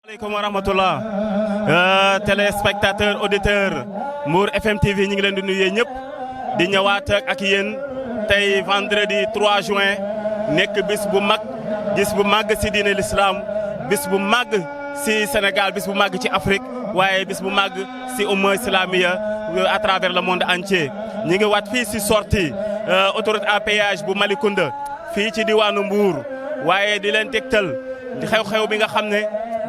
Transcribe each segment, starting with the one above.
Assalamualaikum warahmatullah téléspectateur auditeur Mbour FM TV ñi ngi leen di nuyu ñëpp di ñëwaat ak yéen tey vendredi 3 juin nekk bis bu mag ci diine l'islam bis bu mag ci Sénégal bis bu mag ci Afrique waaye bis bu mag ci umma islamiya à travers le monde entier ñi ngi waat fii ci sortie autoroute à péage bu Malicounda fii ci diwaanu Mbour waaye di leen tegtal xew-xew bi nga xam ne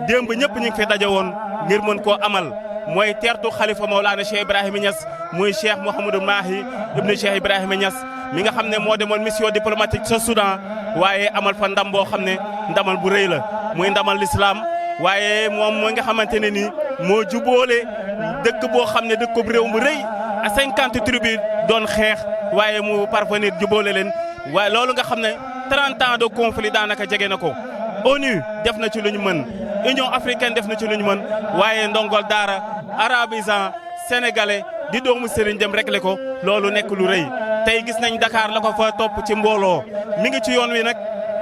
démb ñëpp ñu ngi fi daje woon ngir mën koo amal mooy teertu xalifa Mawlana Cheikh Ibrahima Niass muy Cheikh Mouhamadou Mahi ibnu Cheikh Ibrahima Niass mi nga xam ne moo demoon mission diplomatique sa Soudan waaye amal fa ndam boo xam ne ndamal bu rëy la muy ndamal l'islam waaye moom mooy nga xamante ne nii moo jubóole dëkk boo xam ne dëkk bu réew mu rëy à 50 tribus doon xeex waaye mu parvenir jubóole leen waaye loolu nga xam ne 30 ans de conflit daanaka jege na ko ONU def na ci lu ñu mën Union africaine def na ci lu ñu mën waaye ndongol daara arabisant sénégalais di doomu sëriñ dem rek le ko loolu nekk lu rëy tey gis nañ Dakar la ko fa topp ci mbooloo mi ngi ci yoon wi nag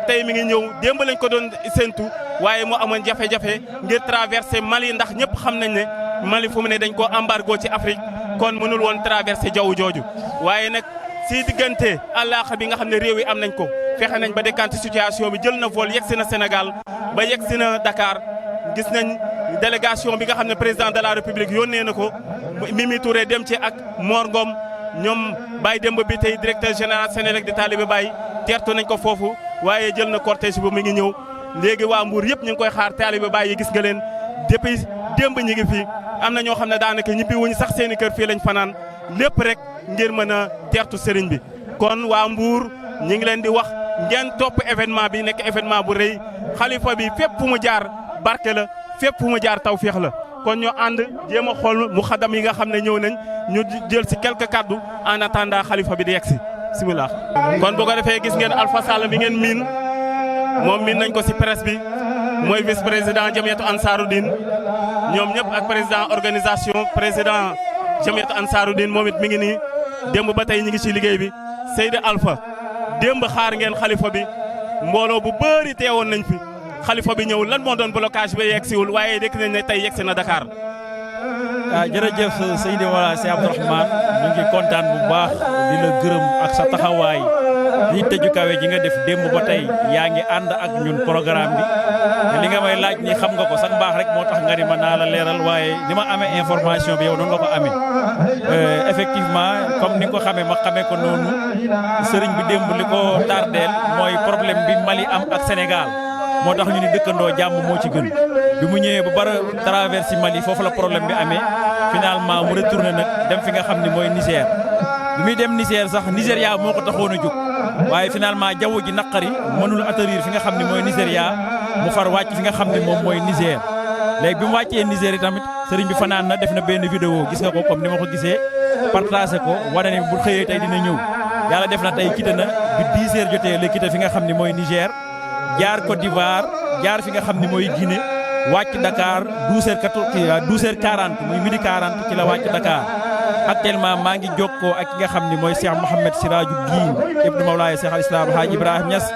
tey mi ngi ñëw démb lañ ko doon séntu waaye mu amoon jafe-jafe ngir traverser Mali ndax ñëpp xam nañ ne Mali fu mu ne dañ koo embargo ci Afrique kon mënul woon traverser jaww jooju waaye nag si diggante àllaaxa bi nga xam ne réew yi am nañ ko fexe nañ ba décanter situation bi jël na vol yegsi na Sénégal ba yegsi na Dakar gis nañ délégation bi nga xam ne président de la République yónnee na ko Mimi Touré dem ci ak Mor Ngom ñoom Baye Demba bi tey directeur général Sénélec di Talibé Baye teertu nañ ko foofu waaye jël na cortège bu mi ngi ñëw léegi waa Mbour yëpp ñu ngi koy xaar Talibé Baye yi gis nga leen depuis démb ñi ngi fi am na ñoo xam ne daanaka ñibbi wuñ sax seeni kër fii lañ fanaan lépp rek ngir mën a teertu sëriñ bi kon waa Mbour ñi ngi leen di wax ngeen topp événement bi nekk événement bu rëy xalifa bi fépp fu mu jaar barke la fépp fu mu jaar tawféex la kon ñu ànd jéem a xool mu xadam yi nga xam ne ñëw nañ ñu jël si quelques kaddu en attendant xalifa bi di yegsi bismillah kon bu ko defee gis ngeen Alpha Sall mi ngeen miin moom miin nañ ko si presse bi mooy vice président Jamiyatu Ansaarud-Din ñoom ñëpp ak président organisation président Jamiyatu Ansaarud-Din moom it mi ngi nii démb ba tey ñi ngi ci liggéey bi Seydi Alpha démb xaar ngeen xalifa bi mbooloo bu bëri teewoon nañ fi xalifa bi ñëwul lan moo doon blocage ba yegsiwul waaye dégg nañ ne tey yegsi na Dakar. jërëjëf Seydi wala Sey Abdourahmane ñu ngi kontaan bu baax di la gërëm ak sa taxawaay li tëju kawe ji nga def démb ba tey yaa ngi ànd ak ñun programme bi te li nga may laaj ni xam nga ko sax baax rek moo tax nga ni ma naa la leeral waaye ni ma amee information bi yow noonu nga ko amee effectivement comme ni nga ko xamee ma xamee ko noonu sëriñ bi démb li ko tardeel mooy problème bi Mali am ak Sénégal moo tax ñu ni dëkkandoo jàmm moo ci gën bi mu ñëwee ba bara traversé Mali foofu la problème bi amee finalement mu retourné nag dem fi nga xam ne mooy Niger bi muy dem Niger sax Nigéria moo ko taxoon a jóg waaye finalement jaww ji naqari mënul atterrir fi nga xam ne mooy Nigéria mu far wàcc fi nga xam ne moom mooy Niger léegi bi mu wàccee Niger yi tamit sëriñ bi fanaan na def na benn vidéo gis nga ko comme ni ma ko gisee partagé ko wane ne bu xëyee tey dina ñëw yàlla def na tey quitté na bi 10 heures jotee la quitté fi nga xam ne mooy Niger jaar Côte d'Ivoire jaar fi nga xam ne mooy Guinée wàcc Dakar 12h40 muy midi 40 ci la wàcc Dakar actuellement maa ngi jokkoo ak ki nga xam ne mooy Cheikh Mouhamed Siraju Diin ibnu Mawlaaya Cheikh al Islam Hadj Ibrahima Niass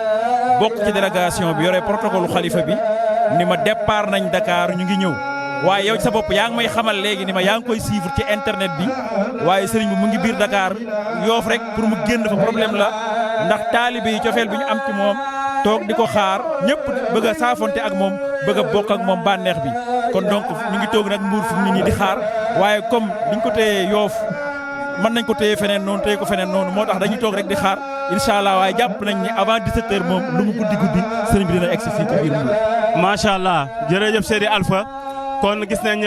bokk ci délégation bi yore protocole xalifa bi ni ma départ nañ Dakar ñu ngi ñëw waaye yow ci sa bopp yaa ngi may xamal léegi ni ma yaa ngi koy suivre ci internet bi waaye sëriñ bi mu ngi biir Dakar yoof rek pour mu génn fa problème la ndax taalibe yi cofeel bi ñu am ci moom toog di ko xaar ñëpp bëgg a saafonte ak moom bëgg a bokk ak moom bànneex bi kon donc ñu ngi toog nag Mbuur fi mu ne nii di xaar waaye comme diñ ko téye yoof mën nañ ko téye feneen noonu téye ko feneen noonu moo tax dañuy toog rek di xaar incha allah waaye jàpp nañ ni avant 17h moom lu mu guddi guddi sëriñ bi dina egsi fii ci biir Mbuur. macha allah jërëjëf Seydi Alpha kon gis nañ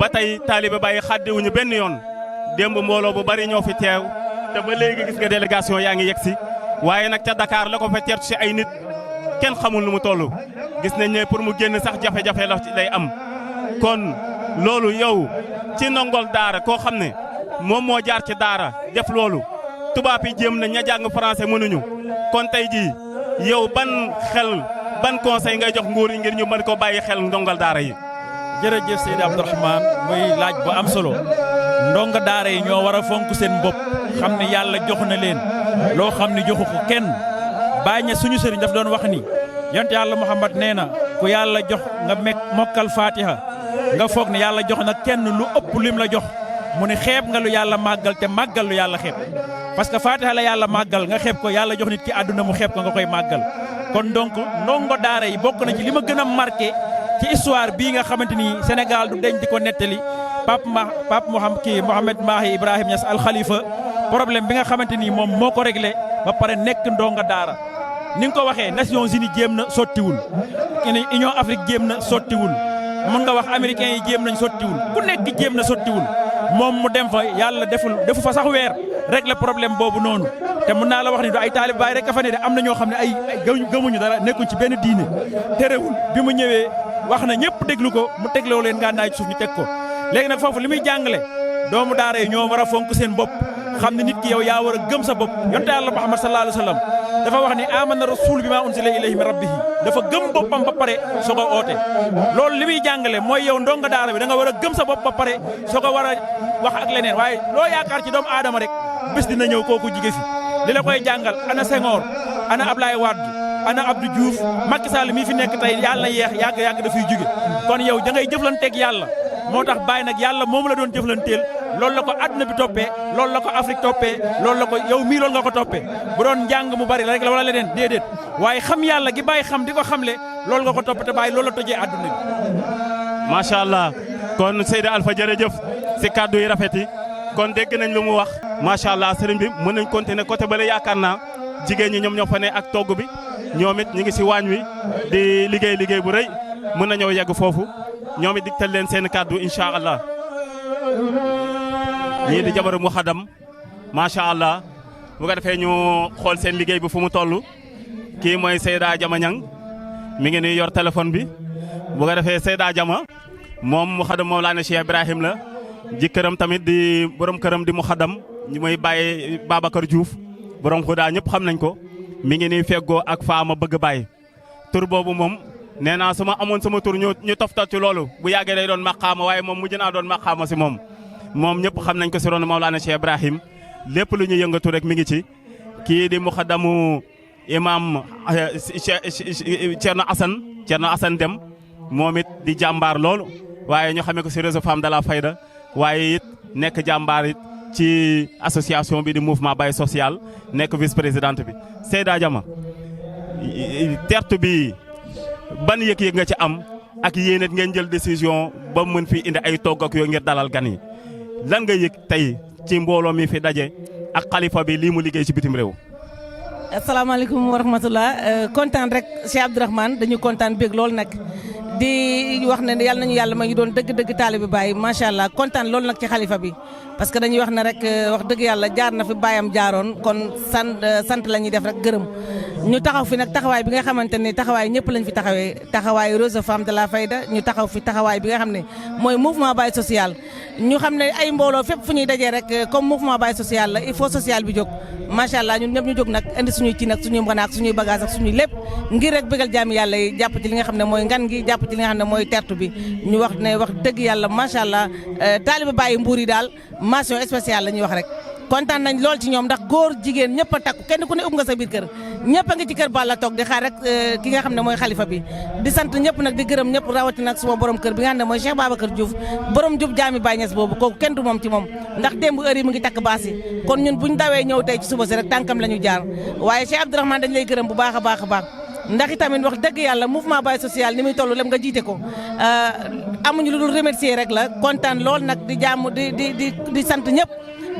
ba tey Talibé Baye xàddiwuñu benn yoon démb mbooloo bu bari ñoo fi teew te ba léegi gis nga délégation yaa ngi yegsi waaye nag ca Dakar la ko fa teertu ci ay nit kenn xamul nu mu toll gis nañ ne pour mu génn sax jafe-jafe la lay am kon loolu yow ci ndongol daara koo xam ne moom moo jaar ci daara def loolu tubaab yi jéem na ña jàng français mënuñu kon tey jii yow ban conseil ngay jox nguur yi ngir ñu mën ko bàyyi xel ndongol daara yi. jërëjëf Seydi Abdourahmane muy laaj bu am solo ndongo daara yi ñoo war a fonk seen bopp xam ne yàlla jox na leen loo xam ne joxu ko kenn bàyyi na suñu sëriñ daf doon wax ni yonent yàlla Muhammad nee na ku yàlla jox nga mokkal fatiha nga foog ne yàlla jox na kenn lu ëpp lim la jox mu ne xeeb nga lu yàlla màggal te màggal lu yàlla xeeb parce que fatiha la yàlla màggal nga xeeb ko yàlla jox nit ki àdduna mu xeeb ko nga koy màggal kon donc ndongo daara yi bokk na ci li ma gën a marqué ci histoire bii nga xamante ni Sénégal du deñ di ko nettali Pape Mohamed Mahi Ibrahima Niass Al Khalifa problème bi nga xamante ni moom moo ko réglé ba pare nekk ndongo daara ni nga ko waxee Nations Unies jéem na sottiwul Union Afrique jéem na sottiwul mën nga wax américains yi jéem nañ sottiwul ku nekk jéem na sottiwul moom mu dem fa yàlla defu fa sax weer régler problème boobu noonu te mën naa la wax ni du ay taalib baay rek a fa ne de am na ñoo xam ne ay gëmuñu dara nekkuñ ci benn diine terewul bi mu ñëwee wax na ñëpp déglu ko mu tegloo leen ngànnaay ci suuf ñu teg ko léegi nag foofu li muy jàngale doomu daara yi ñoo war a fonk seen bopp xam ne nit ki yow yaa war a gëm sa bopp yonte yàlla Muhammad sallallahu alayhi wa sallam dafa wax ni amana rasul bi maa unzila ilayhi min rabbihi dafa gëm boppam ba pare soo ko oote loolu li muy jàngale mooy yow ndonga daara bi da nga war a gëm sa bopp ba pare soo ko war a wax ak leneen waaye loo yaakaar ci doomu aadama rek bés dina ñëw kooku jige fi li la koy jàngal ana Senghor ana Ablaye Wade ana Abdou Diouf Macky Sall mii fi nekk tey yàlla na yeex yàgg dafay jóge kon yow da ngay jëflanteeg yàlla moo tax bàyyi nag yàlla moom la doon jëflanteel loolu la ko àdduna bi toppee loolu la ko Afrique toppee loolu la ko yow mii loolu nga ko toppee bu doon njàng mu bari la rek la wala leneen déedéet waaye xam yàlla gi bàyyi xam di ko xamle loolu nga ko toppee te bàyyi loolu la tojee àdduna bi. macha allah kon Seyda Alpha jërëjëf si kàddu yi rafet yi kon dégg nañ lu mu wax macha allah sëriñ bi mën nañ continuer côté bale yaakaar naa jigéen ñi ñoom ñoo fa ne ak togg bi ñoom it ñu ngi si waañ wi di liggéey bu rëy mën na ñëw yegg foofu ñoom it digtal leen seen kàddu incha allah ñii di jabaru mu xadam macha allah bu ko defee ñu xool seen liggéey bi fu mu toll kii mooy Seyda Jama Ñang mi ngi nuy yor téléphone bi bu ko defee Seyda Jama moom mu xadam moom laa ne Cheikh Ibrahim la jëkkëram tamit di borom këram di mu xadam ñu mooy bàyyi Babacar Diouf borom xudaa ñëpp xam nañ ko mi ngi nii feggoo ak Faama bëgg bàyyi tur boobu moom nee naa su ma amoon sama tur ñu toftal ci loolu bu yàggee day doon maqaama waaye moom mujj naa doon maqaama si moom ñëpp xam nañ ko si ron Mawlana Cheikh Ibrahim lépp lu ñu yëngatu rek mi ngi ci kii di muxaddamu imam Thierno Assane Dem moom it di jàmbaar loolu waaye ñu xamee ko si réseau Femme de la Fayda waaye it nekk jàmbaar it ci association bi di mouvement Baye social nekk vice présidente bi Seyda Jama tertu bi ban yëg-yëg nga ci am ak yéen ngeen jël décision ba mën fi indi ay togg ak yooyu ngir dalal gan yi lan nga yëg tey ci mbooloo mi fi daje ak xalifa bi lii mu liggéey ci bitim réew. asalaamaaleykum wa rahmatulah kontaan rek Cheikh Abdourahmane dañu kontaan bég lool nag di wax ne yàlla nañu yàlla ma ngi doon dëgg taalibe Baye macha allah kontaan loolu nag ci xalifa bi. parce que dañuy wax ne rek wax dëgg yàlla jaar na fi baayam jaaroon kon sant la ñuy def rek gërëm ñu taxaw fi nag taxawaay bi nga xamante ne taxawaay ñëpp lañ fi taxawee taxawaayu réseau Femme de la Fayda ñu taxaw fi taxawaay bi nga xam ne mooy mouvement Baye social. ñu xam ne ay mbooloo fépp fu ñuy dajee rek comme mouvement Baye social la il faut social bi jóg macha allah ñun ñëpp ñu jóg nag indi suñuy ci nag suñuy mbanaak suñuy bagage ak suñuy lépp ngir rek bëggal jaami yàlla yi jàpp ci li nga xam ne mooy ngan gi jàpp ci li nga xam ne mooy tertu bi ñu wax ne wax dëgg yàlla macha allah taaliba Baye Mbuur yi daal mention spéciale la ñuy wax rek kontaan nañ lool ci ñoom ndax góor jigéen ñëpp a takku kenn ku ne ub nga sa biir kër ñëpp a ngi ci kër Balla toog di xaar rek ki nga xam ne mooy xalifa bi di sant ñëpp nag di gërëm ñëpp rawati nag suma borom kër bi nga xam ne mooy Cheikh Babacar Diouf borom jub jaami Baye Niass boobu kooku kenn du moom ci moom ndax démb heure yi mu ngi takk baas yi kon ñun buñ dawee ñëw tey ci suba si rek tànkam la ñu jaar waaye Cheikh Abdourahmane dañ lay gërëm bu baax a baax a baax ndax itamit wax dëgg yàlla mouvement Baye social ni muy toll lem nga jiite ko amuñu lu dul remercier rek la kontaan lool nag di jàmm di sant ñëpp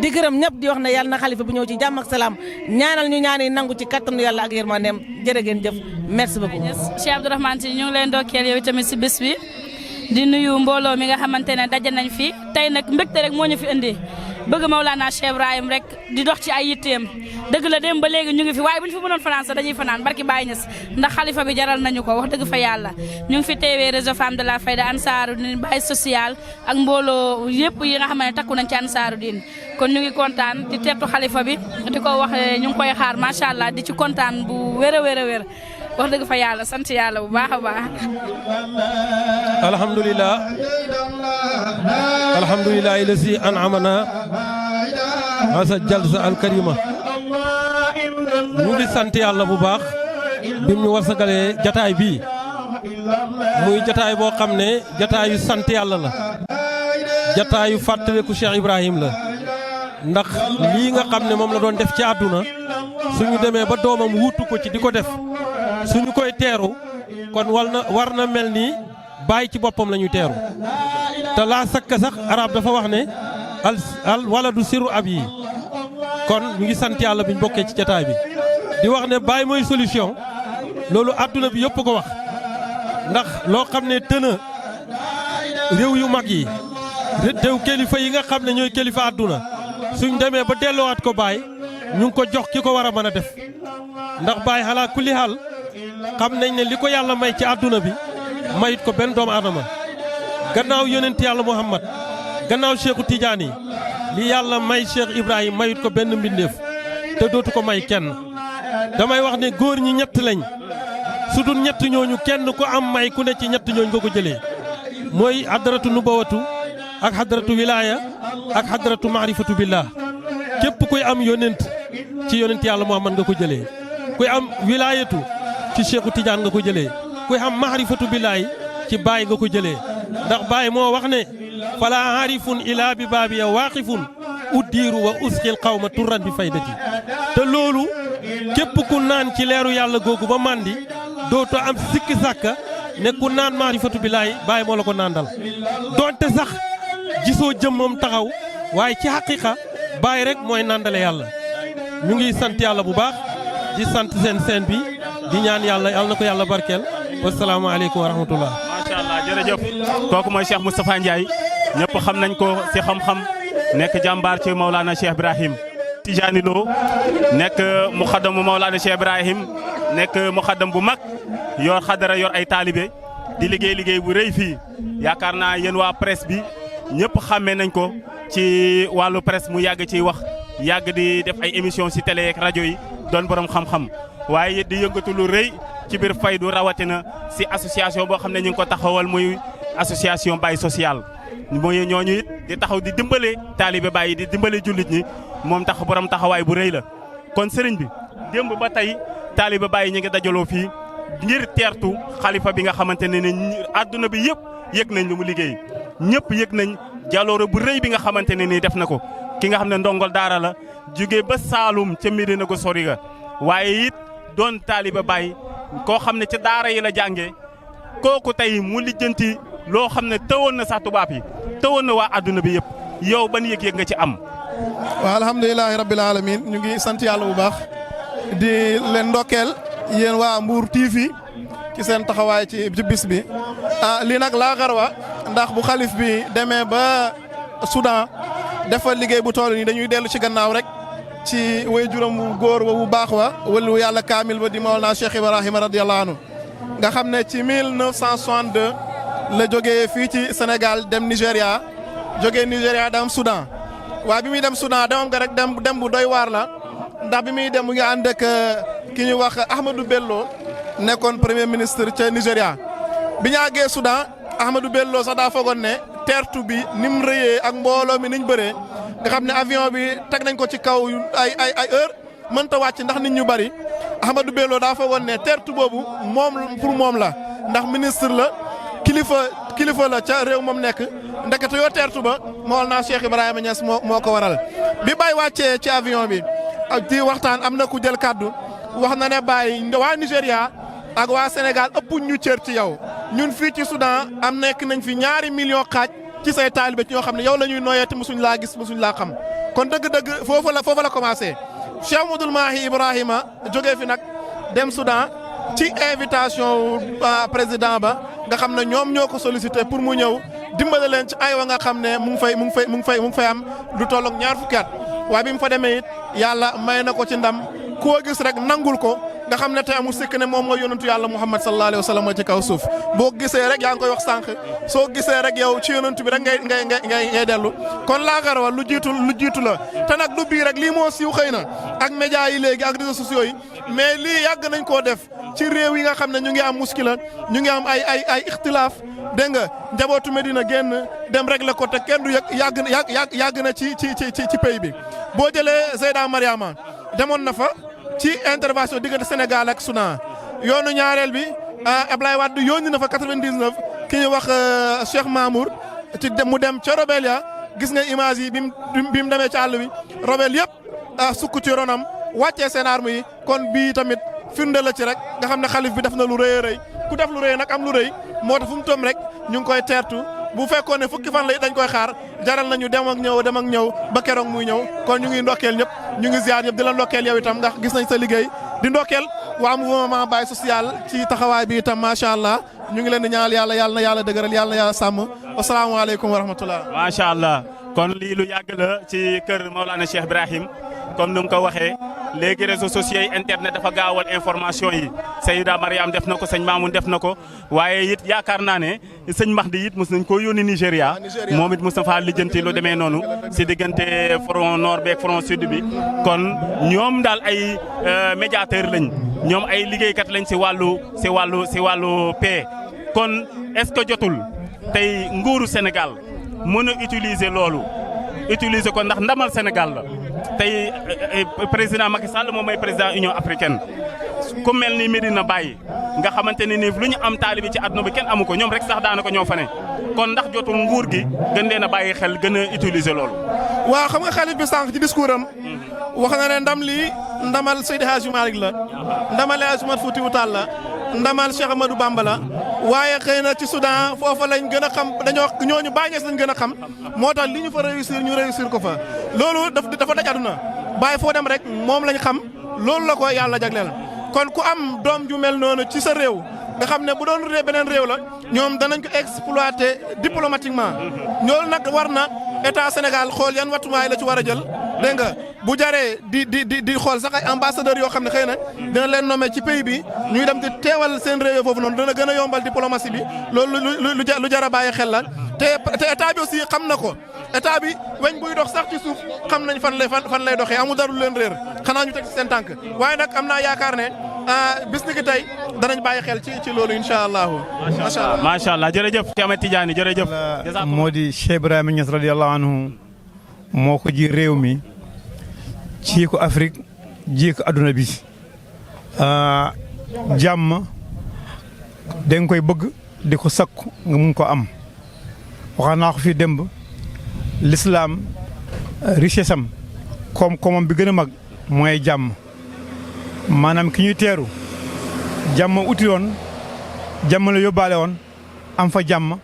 di gërëm ñëpp di wax ne yàlla na xalifa bi ñëw ci jàmm ak salaam ñaanal ñu ñaan yi nangu ci kattanu yàlla ak yërmandeem jërë ngeen jëf merci beaucoup. Cheikh Abdourahmane si ñu ngi leen ndokkeel yow tamit si bés bi di nuyu mbooloo mi nga xamante ne daje nañ fi tey nag mbégte rek moo ñu fi indi bëgg Mawlana Cheikh Ibrahim rek di dox ci ay yitteem dëgg la dem ba léegi ñu ngi fi waaye bu ñu fi mënoon fanaan sax dañuy fanaan barki Baye Niass ndax xalifa bi jaral nañu ko wax dëgg fa yàlla ñu ngi fi teewee réseau Femme de la Fayda Ansaaru Din Baye social ak mbooloo yëpp yi nga xam ne takku nañ ci Ansaaru Din kon ñu ngi kontaan di teertu xalifa bi di ko wax ñu ngi koy xaar macha allah di ci kontaan bu wér a wér wax dëgg fa yàlla sant yàlla bu baax a baax. alhamdulilah ilazi an'amana asa jalsa alkarima ñu ngi sant yàlla bu baax bim ñu warsagalee jataay bii muy jataay boo xam ne jataayu sant yàlla la jataayu fàttaliku Cheikh Ibrahim la ndax lii nga xam ne moom la doon def ci àdduna suñu demee ba doomam wuutu ko ci di ko def suñu koy teeru kon war na mel ni bàyyi ci boppam la ñuy teeru te laa sakka sax arab dafa wax ne al waladu siru ab yi kon ñu ngi sant yàlla biñ bokkee ci jataay bi di wax ne Baye mooy solution loolu àdduna bi yëpp ko wax ndax loo xam ne tëna réew yu mag yi teew kilifa yi nga xam ne ñooy kilifa àdduna suñ demee ba delloowaat ko Baye ñu ngi ko jox ki ko war a mën a def ndax Baye xalaa kulli xaal xam nañ ne li ko yàlla may ci àdduna bi mayit ko benn doomu aadama gannaaw yonent yàlla Muhammad gannaaw Cheikhu Tidiane yi li yàlla may Cheikh Ibrahim mayit ko benn mbindeef te dootu ko may kenn damay wax ne góor ñi ñett lañ su dul ñett ñooñu kenn ku am may ku ne ci ñett ñooñu nga ko jëlee mooy hadratu nubawatu ak hadratu wilaaya ak hadratu maarifatu billah képp kuy am yonent ci yonent yàlla Muhammad nga ko jëlee kuy am wilaayatu ci Cheikhu Tidiane nga ko jëlee kuy am maarifatu billaahi ci Baye nga ko jëlee ndax Baye moo wax ne fala aarifun ilaa bi baabiya waaqifun uddiiru wa usqil qawma turran bi faydati te loolu képp ku naan ci leeru yàlla googu ba màndi dootoo am sikki sàkka ne ku naan maarifatu billaahi Baye moo la ko naandal doonte sax gisoo jëmmam taxaw waaye ci xaqiqa Baye rek mooy nandale yàlla ñu ngi sant yàlla bu baax di sant seen bi di ñaan yàlla na ko yàlla barkeel wasalaamaaleykum wa rahmatullah. macha allah jërëjëf kooku mooy Cheikh Moustapha Ndiaye ñëpp xam nañ ko si xam-xam nekk jàmbaar ci Maulana Cheikh Ibrahim Tidiane Lo nekk muxaddamu Maulana Cheikh Ibrahim nekk muxaddam bu mag yor xadara yor ay taalibe di liggéey bu rëy fii yaakaar naa yéen waa presse bi ñëpp xàmmee nañ ko ci wàllu presse mu yàgg ciy wax yàgg di def ay émission si télé ak rajo yi doon borom xam-xam waaye di yëngatu lu rëy ci biir faydu rawatina si association boo xam ne ñu ngi ko taxawal muy association Baye social mooy ñooñu it di taxaw di dimbale taalibe Baye di dimbale jullit ñi moom tax borom taxawaay bu rëy la. kon sëriñ bi démb ba tey taalibe Baye ñu ngi dajaloo fii ngir teertu xalifa bi nga xamante ne ni àdduna bi yëpp yëg nañ lu mu liggéey ñëpp yëg nañ jaloore bu rëy bi nga xamante ne nii def na ko ki nga xam ne ndongol daara la jóge ba Saalum ca Médina go sori ga waaye it doon taalibe Baye koo xam ne ca daara yi la jàngee kooku tey mu lijjanti loo xam ne tëwoon na sax tubaab yi tëwoon na waa adduna bi yëpp yow ban yëg-yëg nga ci am. waaw alhamdulilahi rabbil alamin ñu ngi sant yàlla bu baax di leen ndokkeel yéen waa Mbour TV ci seen taxawaay ci bis bi lii nag laa xarwa ndax bu xalif bi demee ba Soudan dafa liggéey bu toll nii dañuy dellu ci gannaaw rek ci way juróom bu góor wa bu baax wa wëlu yàlla kaamil ba di Mawlana Cheikh Ibrahima radiyallahu anhu nga xam ne ci 1962 la jógee fii ci Sénégal dem Nigéria jógee Nigéria dem Soudan waaye bi muy dem Soudan demam nga rek dem bu doy waar la ndax bi muy dem mu ngi ànd ak ki ñu wax Ahmadou Bello nekkoon premier ministre ca Nigéria bi ñu àggee Soudan Ahmadou Bello sax daa foogoon ne teertu bi ni mu rëyee ak mbooloo mi niñ bëree nga xam ne avion bi teg nañ ko ci kaw ay heure mënta wàcc ndax nit ñu bari Ahmadou Bello daa foogoon ne teertu boobu moom pour moom la ndax ministre la kilifa la ca réew moom nekk ndekete yoo teertu ba Mawlana Cheikh Ibrahima Niass moo ko waral bi Baye wàccee ci avion bi ci waxtaan am na ku jël kaddu wax na ne Baye waa Nigéria ak waa Sénégal ëpp ñu cër ci yow ñun fii ci Soudan am nekk nañ fi 2 millions xaaj ci say taalibe ci ñoo xam ne yow la ñuy nooyee te musuñ laa gis musuñ laa xam kon dëgg-dëgg foofu la commencé Cheikh Mouhamadoul Mahi Ibrahima jógee fi nag dem Soudan ci invitation président ba nga xam ne ñoom ñoo ko sollicité pour mu ñëw dimbale leen ci ay wa nga xam ne mu ngi fay am lu tolloog 20 fukki at waaye bi mu fa demee it yàlla may na ko ci ndam koo gis rek nangul ko nga xam ne tey amul sikk ne moom mooy yonentu yàlla Muhammad sallallahu alayhi wa sallam ci kaw suuf boo gisee rek yaa ngi koy wax sànq soo gisee rek yow ci yonentu bi rek ngay dellu kon laagarwa lu jiitu la te nag du bii rek lii moo siiw xëy na ak média yi léegi ak réseaux sociaux yi mais lii yàgg nañ koo def ci réew yi nga xam ne ñu ngi am muskila ñu ngi am ay ixtilaaf dégg nga njabootu Medina génn dem rek la ko te kenn du yàgg na ci pays bi boo jëlee Zeyda Mariama demoon na fa ci intervention diggante Sénégal ak Soudan yoonu ñaareel bi Ablaye Wade yónni na fa 99 ki ñuy wax Cheikh Mamour ci mu dem ca rebelle ya gis nga image yi bi mu demee ci àll bi rebelle yëpp sukk ci ronam wàccee seen arme yi kon bii tamit firnde la ci rek nga xam ne xalif bi def na lu rëy a rëy ku def lu rëy nag am lu rëy moo tax fu mu toom rek ñu ngi koy teertu bu fekkoon ne fukki fan la dañ koy xaar jaral nañu dem ak ñëw ba keroog muy ñëw kon ñu ngi ndokkeel ñëpp ñu ngi ziar ñëpp di la ndokkeel yow itam ndax gis nañ sa liggéey di ndokkeel waa mouvement Baye social ci taxawaay bi itam macha allah ñu ngi leen di ñaanal yàlla na yàlla dëgëral yàlla na yàlla sàmm asalaamaaleykum wa rahmatullah. macha allah kon lii lu yàgg la ci kër Maulana Cheikh Ibrahim comme ni mu ko waxee léegi réseaux sociaux yi internet dafa gaawal information yi Seyda Mariam def na ko sëñ Mamoun def na ko waaye it yaakaar naa ne sëñ Mahdi it mos nañ koo yónni Nigéria moom it mos na faa lijjanti lu demee noonu si diggante front nord beeg front sud bi kon ñoom daal ay médiateur lañ ñoom ay liggéeykat lañ si wàllu paix kon est-ce que jotul tey nguuru Sénégal mën a utiliser loolu utiliser ko ndax ndamal Sénégal la tey président Macky Sall moom mooy président Union africaine ku mel ni Medina Baye nga xamante ne ni lu ñu am taalibi ci àdduna bi kenn amu ko ñoom rek sax daanaka ñoo fa ne kon ndax jotul nguur gi gën leen a bàyyi xel gën a utiliser loolu. waaw xam nga xalif bi sànq ci discours am wax na ne ndam lii ndamal Seydi Hadji Malick la ndamal El Hadji Omar Foutiyou Tall la ndamal Cheikh Ahmadou Bamba la waaye xëy na ci Soudan foofa lañ gën a xam dañoo ñooñu Baye Niass lañ gën a xam moo tax li ñu fa réussir ñu réussir ko fa loolu dafa daj àdduna Baye foo dem rek moom lañ xam loolu la ko yàlla jagleel kon ku am doom ju mel noonu ci sa réew nga xam ne bu doon beneen réew la ñoom danañ ko exploiter diplomatiquement loolu nag war na état Sénégal xool yan wattuwaay la ci war a jël dégg nga bu jaree di xool sax ay ambassadeurs yoo xam ne xëy na dina leen nommer ci pays bi ñuy dem di teewal seen réew foofu noonu dana gën a yombal diplomatie bi loolu lu jar a bàyyi xel la te état bi aussi xam na ko état bi weñ buy dox sax ci suuf xam nañ fan lay doxee amul dara lu leen réer xanaa ñu teg ci seen tànk waaye nag am naa yaakaar ne bis ni ki tey danañ bàyyi xel ci loolu incha allahu. macha allah jërëjëf Cheikh Ahmed Tidiane jërëjëf. moo di Cheikh Ibrahima Niass radiyallahu anhu moo ko ji réew mi ji ko Afrique ji ko adduna bi jàmm danga koy bëgg di ko sakku nga mun ko am wax naa ko fii démb l'islam richesse am koom-koomam bi gën a mag mooy jàmm maanaam ki ñuy teeru jàmm uti woon jàmm la yóbbaale woon am fa jàmm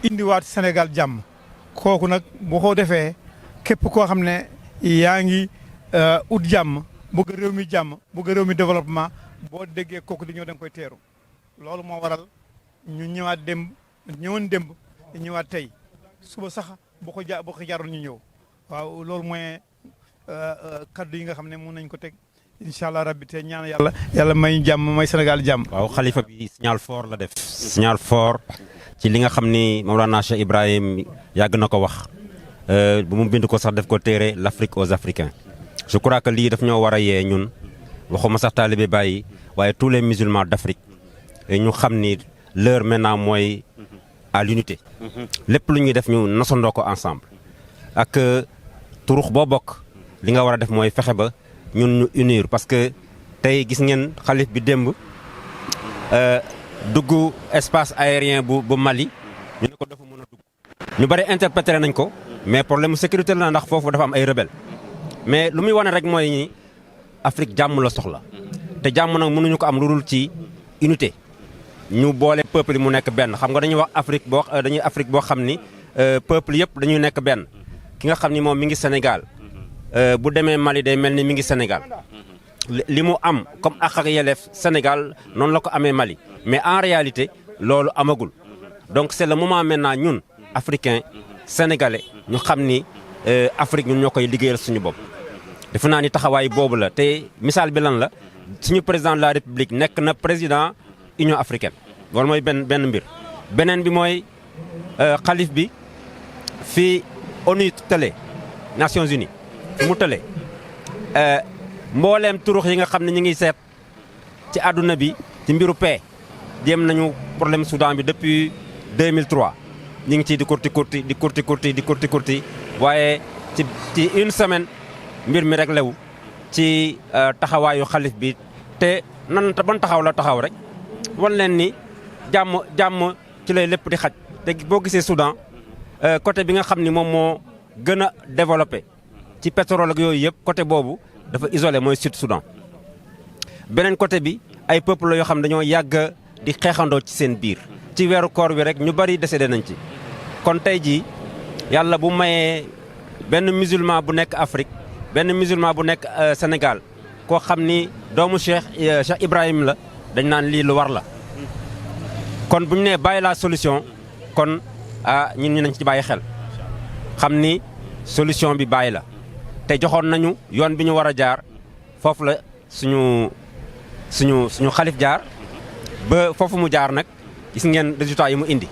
indiwaat Sénégal jàmm kooku nag boo ko defee képp koo xam ne yaa ngi ut jàmm bëgg réew mi jàmm bëgg réew mi développement boo déggee kooku di ñëw da nga koy teeru loolu moo waral ñu ñëwoon démb ñëwaat tey suba sax boo ko jaaroon ñu ñëw waaw loolu mooy kaddu yi nga xam ne mun nañ ko teg incha allah rabbi te ñaan yàlla may jàmm may Sénégal jàmm. waaw xalifa bi signal fort la def. signal fort ci li nga xam ni Mawlana Cheikh Ibrahim yàgg na ko wax bu mu bind ko sax def ko téere l'Afrique aux Africains. je crois que lii daf ñoo war a yee ñun waxuma sax taalibe Baye waaye tous les musulmans d'Afrique ñu xam ni l'heure maintenant mooy à l'unité lépp lu ñuy def ñu nasandoo ko ensemble ak turux boo bokk li nga war a def mooy fexe ba ñun ñu unir parce que tey gis ngeen xalif bi démb dugg espace aérien bu Mali ñu ne ko dafa mën a dugg ñu bari interprété nañ ko mais problème sécurité la ndax foofu dafa am ay rebelle mais lu muy wane rek mooy ni Afrique jàmm la soxla te jàmm nag mënuñu ko am lu dul ci unité ñu boole peuple yi mu nekk benn xam nga dañuy wax Afrique boo xam ni peuple yëpp dañuy nekk benn ki nga xam ni moom mi ngi Sénégal bu demee Mali day mel ni mi ngi Sénégal li mu am comme ak yelleef Sénégal noonu la ko amee Mali mais en réalité loolu amagul donc c'est le moment maintenant ñun africains sénégalais ñu xam ni Afrique ñun ñoo koy liggéeyal suñu bopp. defe naa ni taxawaay boobu la te misaal bi lan la suñu président de la République nekk na président Union africaine loolu mooy benn mbir beneen bi mooy xalif bi fii ONU tële Nations Unies fi mu tële mbooleem turux yi nga xam ne ñu ngi seet ci àdduna bi ci mbiru paix jéem nañu problème Soudan bi depuis 2003 ñu ngi ciy di kurti waaye ci une semaine mbir mi réglé wu ci taxawaayu xalif bi te ban taxaw la taxaw rek wan leen ni jàmm ci lay lépp di xaj te boo gisee Soudan côté bi nga xam ni moom moo gën a développé ci pétrole ak yooyu yëpp côté boobu dafa isolé mooy Sud Soudan. beneen côté bi ay peuple yoo xam dañoo yàgg di xeexandoo ci seen biir ci weeru koor bi rek ñu bari décédé nañ ci. kon tey jii yàlla bu mayee benn musulman bu nekk Afrique benn musulman bu nekk Sénégal koo xam ni doomu Cheikh Ibrahim la dañ naan lii lu war la. kon bu ñu nee bàyyi la solution kon ñun ñu nañ ci bàyyi xel xam ni solution bi bàyyi la te joxoon nañu yoon bi ñu war a jaar foofu la suñu xalif jaar ba foofu mu jaar nag gis ngeen résultat yi mu indi.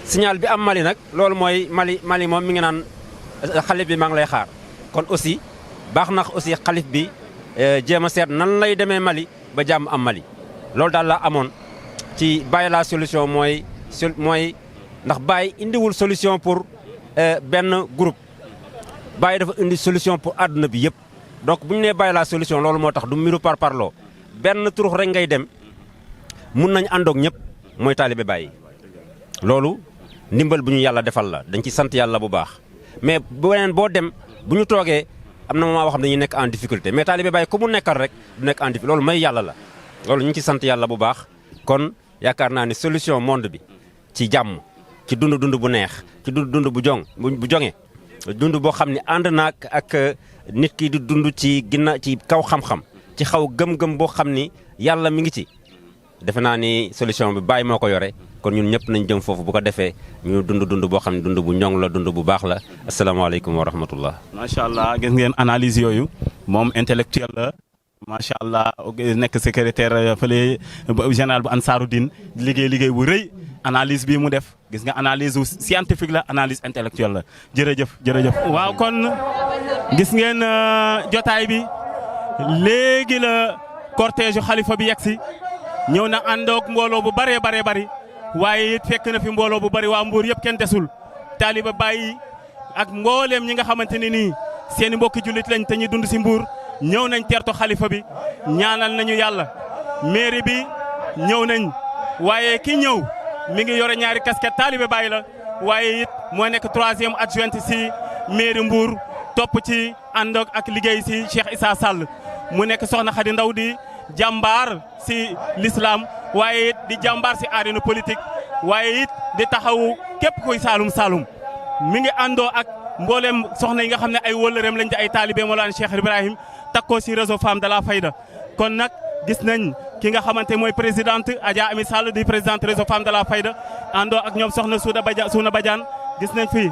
signal bi am Mali nag loolu mooy Mali moom mi ngi naan xalif bi maa ngi lay xaar kon aussi baax na aussi xalif bi jéem a seet nan lay demee Mali ba jàmm am Mali loolu daal laa amoon ci bàyyi la solution mooy ndax bàyyi indiwul solution pour benn groupe bàyyi dafa indi solution pour àdduna bi yëpp donc bu ñu nee bàyyi la solution loolu moo tax du mbiru par parloo benn turux rek ngay dem mun nañ àndoog ñëpp mooy taalibe bàyyi loolu ndimbal bu ñu yàlla defal la dañ ci sant yàlla bu baax mais beneen boo dem bu ñu toogee am na moment boo xam ne dañuy nekk en difficulté mais taalibe bàyyi ku mu nekkal rek du nekk en difficulté loolu may yàlla la loolu ñu ngi ci sant yàlla bu baax kon yaakaar naa ne solution monde bi ci jàmm ci dund bu neex ci dund bu jonge dund boo xam ne ànd na ak nit ki di dund ci kaw xam-xam ci xaw gëm-gëm boo xam ni yàlla mi ngi ci defe naa ni solution bi bàyyi moo ko yore kon ñun ñëpp nañ jëm foofu bu ko defee ñu dund boo xam ne dund bu ñoŋ la dund bu baax la asalaamaaleykum wa rahmatullah. macha allah gis ngeen analyse yooyu moom intellectuel la macha allah nekk secrétaire fële général bu Ansaarud-Din liggéey bu rëy analyse bii mu def gis nga analyse scientifique la analyse intellectuelle la jërëjëf. waaw kon gis ngeen jotaay bi léegi la cortège xalifa bi yegsi ñëw na àndoog mbooloo bu bëree bari waaye it fekk na fi mbooloo bu bëri waa Mbour yëpp kenn desul taaliba Baay ak mbooleem ñi nga xamante ne nii seen i mbokki jullit lañ te ñu dund si Mbour ñëw nañ teertu xalifa bi ñaanal nañu yàlla mairie bi ñëw nañ waaye ki ñëw mi ngi yore ñaari casquette taaliba Baay la waaye it moo nekk 3e adjointe si mairie Mbour topp ci ànd ak liggéey si Cheikh Issa Sall mu nekk soxna Khady Ndaw di jàmbaar si l'islam waaye it di jàmbaar si arène politique waaye it di taxawu képp kuy Saalum mi ngi àndoo ak mboolem soxna yi nga xam ne ay wëllëreem lañ di ay taalibe Mawlana Cheikh Ibrahim takkoo si réseau Femme de la Fayda kon nag gis nañ ki nga xamante mooy présidente Adja Ami Sall di présidente réseau Femme de la Fayda àndoo ak ñoom soxna Suuna Badiane gis nañ fi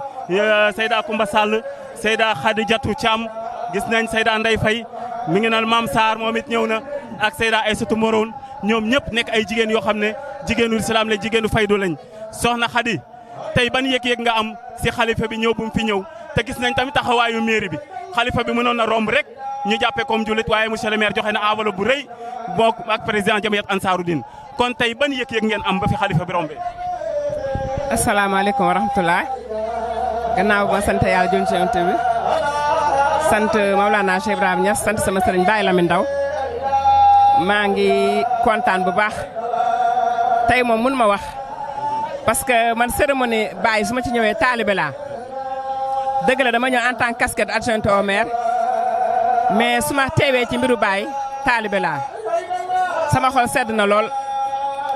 Seyda Koumba Sall Seyda Khadijatou Thiam gis nañ Seyda Ndey Fay mi ngi naan Maam Sarr moom it ñëw na ak Seyda Aïssatou Moroon ñoom ñëpp nekk ay jigéen yoo xam ne jigéenu islam la jigéenu faydu lañ soxna Khady tey ban yëg-yëg nga am si xalifa bi ñëw bu mu fi ñëw te gis nañ tamit taxawaayu mairie bi xalifa bi mënoon na romb rek ñu jàppee comme jullit waaye monsieur le maire joxe na enveloppe bu rëy bokk ak président Jamiyat Ansaarud-Din kon tey ban yëg-yëg ngeen am ba fi xalifa bi rombee. asalaamaaleykum wa rahmatulah gannaaw ba sant yàlla jun ci bi sant Mawlana Cheikh Ibrahima Niass sant sama sëriñ Baye Lamine Ndaw maa ngi kontaan bu baax tey moom mun ma wax parce que man cérémonie Baye su ma ci ñëwee taalibe laa dëgg la dama ñëw en tant que casquette adjointe au maire mais su ma teewee ci mbiru Baye taalibe laa sama xol sedd na lool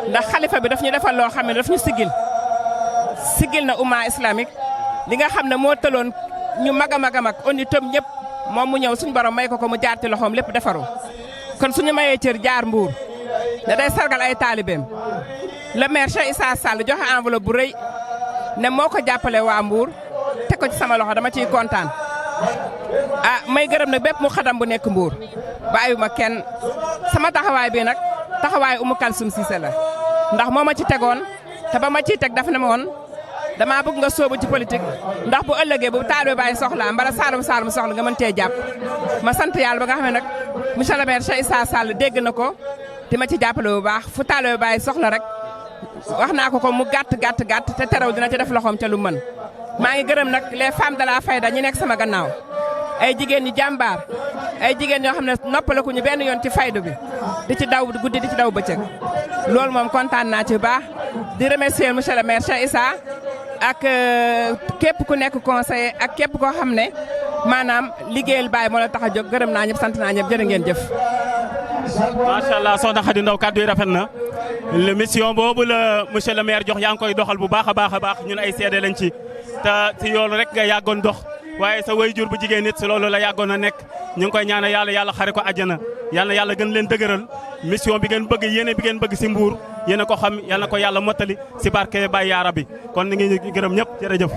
ndax xalifa bi daf ñu defal loo xam ne daf ñu sigil na umma islamique li nga xam ne moo tëloon ñu mag a mag on itam ñëpp moom mu ñëw suñu borom may ko mu jaar ci loxoom lépp defaru kon suñu mayee cër jaar Mbour ne day sargal ay taalibeem le maire Cheikh Issa Sall joxe enveloppe bu rëy ne moo ko jàppale waa Mbour teg ko ci sama loxo dama ciy kontaan may gërëm nag bépp mu xadam bu nekk Mbour bàyyiwuma kenn sama taxawaay bi nag taxawaay Umu Kalsum Cissé la ndax moo ma ci tegoon te ba ma ciy teg daf ne ma woon damaa bëgg nga sóobu ci politique ndax bu ëllëgee bu taalibe Baay soxlaa mbala Saalum soxla nga mën cee jàpp ma sant yàlla ba nga xam ne nag monsieur le maire Cheikh Issa Sall dégg na ko di ma ci jàppale bu baax fu taalibe Baay soxla rek wax naa ko mu gàtt te terew dina ci def loxoom ca lu mën maa ngi gërëm nag les femmes de la fayda ñi nekk sama gannaaw ay jigéen ñi jàmbaar ay jigéen ñoo xam ne noppalaku ñu benn yoon ci faydu bi di ci daw guddi di ci daw bëccëg loolu moom kontaan naa ci bu baax di remercier monsieur le maire Cheikh Issa ak képp ku nekk conseiller ak képp koo xam ne maanaam liggéeyal Baye moo la tax a jóg gërëm naa ñëpp sant naa ñëpp jërë ngeen jëf. macha allah soxna Khady Ndaw kàddu yi rafet na le mission boobu la monsieur le maire jox yaa ngi koy doxal bu baax a baax ñun ay seede lañ ci te ci yoolu rek nga yàggoon dox waaye sa waajur bu jigéen nit si loolu la yàggoon a nekk ñu ngi koy ñaanal yàlla xare ko àjjana yàlla gën leen dëgëral mission bi ngeen bëgg yéene bi ngeen bëgg si Mbour yéen a ko xam yàlla na ko yàlla mottali si barke Baye Yaara bi kon ni ngi gërëm ñëpp jërëjëf.